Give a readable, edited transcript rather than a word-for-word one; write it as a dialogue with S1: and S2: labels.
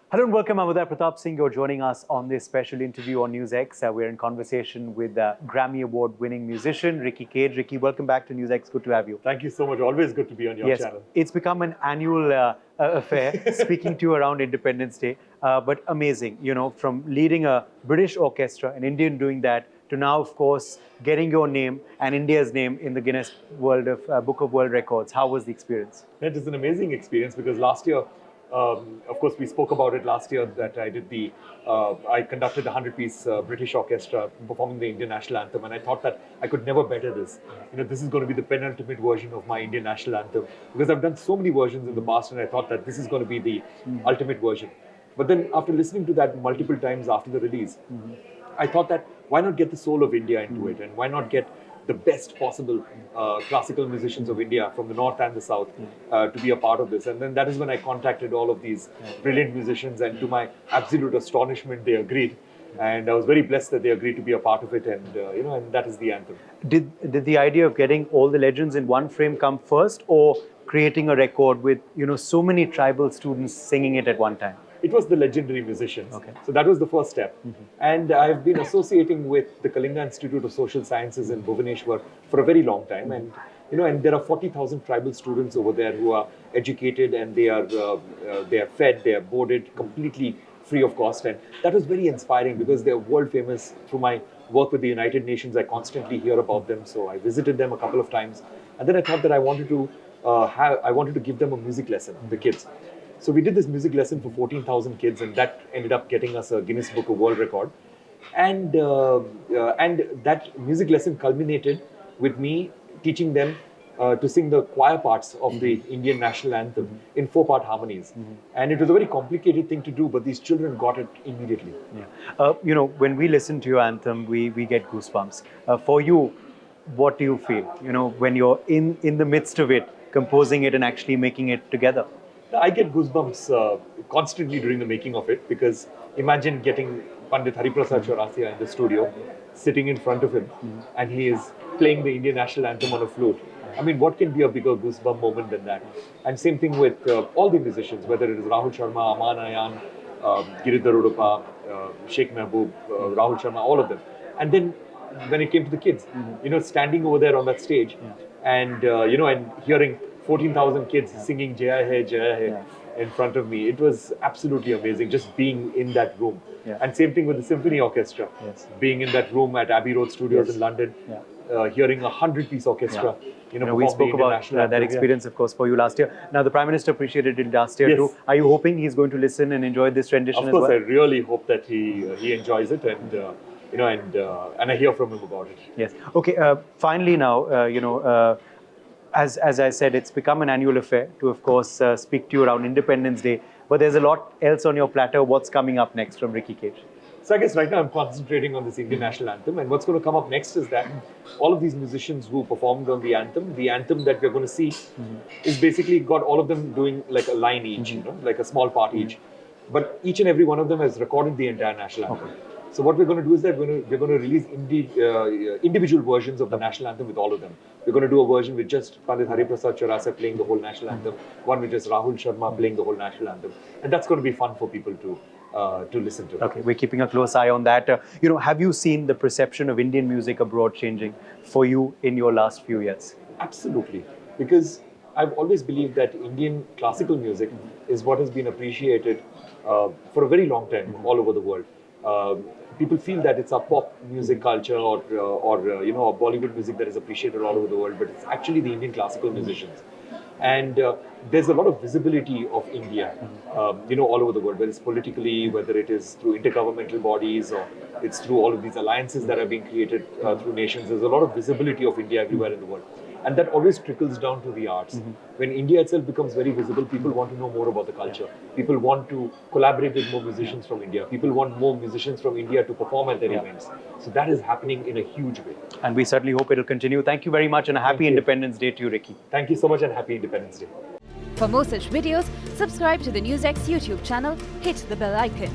S1: Hello and welcome. I'm Uday Pratap Singh. You're joining us on this special interview on NewsX. We're in conversation with Grammy Award-winning musician Ricky Cage. Ricky, welcome back to NewsX. Good to have you.
S2: Thank you so much. Always good to be on your channel.
S1: It's become an annual affair, speaking to you around Independence Day. But amazing, you know, from leading a British orchestra, an Indian doing that, to now, of course, getting your name and India's name in the Guinness Book of World Records. How was the experience?
S2: It is an amazing experience because last year, of course, we spoke about it last year that I conducted a 100-piece British orchestra performing the Indian national anthem, and I thought that I could never better this. You know, this is going to be the penultimate version of my Indian national anthem because I've done so many versions in the past, and I thought that this is going to be the ultimate version. But then, after listening to that multiple times after the release, I thought that why not get the soul of India into it, and why not get the best possible classical musicians of India from the north and the south to be a part of this. And then that is when I contacted all of these brilliant musicians, and to my absolute astonishment, they agreed. And I was very blessed that they agreed to be a part of it, and and that is the anthem.
S1: Did the idea of getting all the legends in one frame come first, or creating a record with so many tribal students singing it at one time?
S2: It was the legendary musicians.
S1: Okay.
S2: So that was the first step. And I've been associating with the Kalinga Institute of Social Sciences in Bhubaneswar for a very long time. And and there are 40,000 tribal students over there who are educated, and they are fed, they are boarded completely free of cost. And that was very inspiring because they're world famous. Through my work with the United Nations, I constantly hear about them. So I visited them a couple of times. And then I thought that I wanted to give them a music lesson, the kids. So we did this music lesson for 14,000 kids, and that ended up getting us a Guinness Book of World Record. And that music lesson culminated with me teaching them to sing the choir parts of the Indian national anthem in 4-part harmonies. And it was a very complicated thing to do, but these children got it immediately.
S1: Yeah. When we listen to your anthem, we get goosebumps. For you, what do you feel? When you're in the midst of it, composing it and actually making it together?
S2: I get goosebumps constantly during the making of it, because imagine getting Pandit Hariprasad Chaurasia in the studio, sitting in front of him, and he is playing the Indian national anthem on a flute. I mean, what can be a bigger goosebump moment than that? And same thing with all the musicians, whether it is Rahul Sharma, Aman Ayan, Giridhar Udupa, Sheikh Mehboob, Rahul Sharma, all of them. And then when it came to the kids, standing over there on that stage, and and hearing 14,000 kids singing Jaya Hai in front of me. It was absolutely amazing just being in that room. And same thing with the symphony orchestra. Being in that room at Abbey Road Studios in London, hearing a 100-piece orchestra.
S1: We spoke about that experience, of course, for you last year. Now, the Prime Minister appreciated it last year too. Are you hoping he's going to listen and enjoy this rendition as well?
S2: Of course, I really hope that he enjoys it, and and I hear from him about it.
S1: Yes. Okay. Finally, now, as I said, it's become an annual affair to, of course, speak to you around Independence Day. But there's a lot else on your platter. What's coming up next from Ricky Cage?
S2: So I guess right now I'm concentrating on this Indian national anthem. And what's going to come up next is that all of these musicians who performed on the anthem that we're going to see is basically got all of them doing like a line each, like a small part each. But each and every one of them has recorded the entire national anthem. Okay. So what we're going to do is that we're going to release individual versions of the national anthem with all of them. We're going to do a version with just Pandit Hariprasad Chaurasia playing the whole national anthem, one with just Rahul Sharma playing the whole national anthem, and that's going to be fun for people to listen to.
S1: Okay, we're keeping a close eye on that. Have you seen the perception of Indian music abroad changing for you in your last few years?
S2: Absolutely, because I've always believed that Indian classical music is what has been appreciated for a very long time all over the world. People feel that it's a pop music culture or Bollywood music that is appreciated all over the world, but it's actually the Indian classical musicians. And there's a lot of visibility of India, all over the world, whether it's politically, whether it is through intergovernmental bodies, or it's through all of these alliances that are being created through nations. There's a lot of visibility of India everywhere in the world. And that always trickles down to the arts. When India itself becomes very visible, people want to know more about the culture. People want to collaborate with more musicians from India. People want more musicians from India to perform at their events. So that is happening in a huge way.
S1: And we certainly hope it will continue. Thank you very much, and a happy Independence Day to you, Ricky.
S2: Thank you so much, and happy Independence Day.
S3: For more such videos, subscribe to the NewsX YouTube channel, hit the bell icon.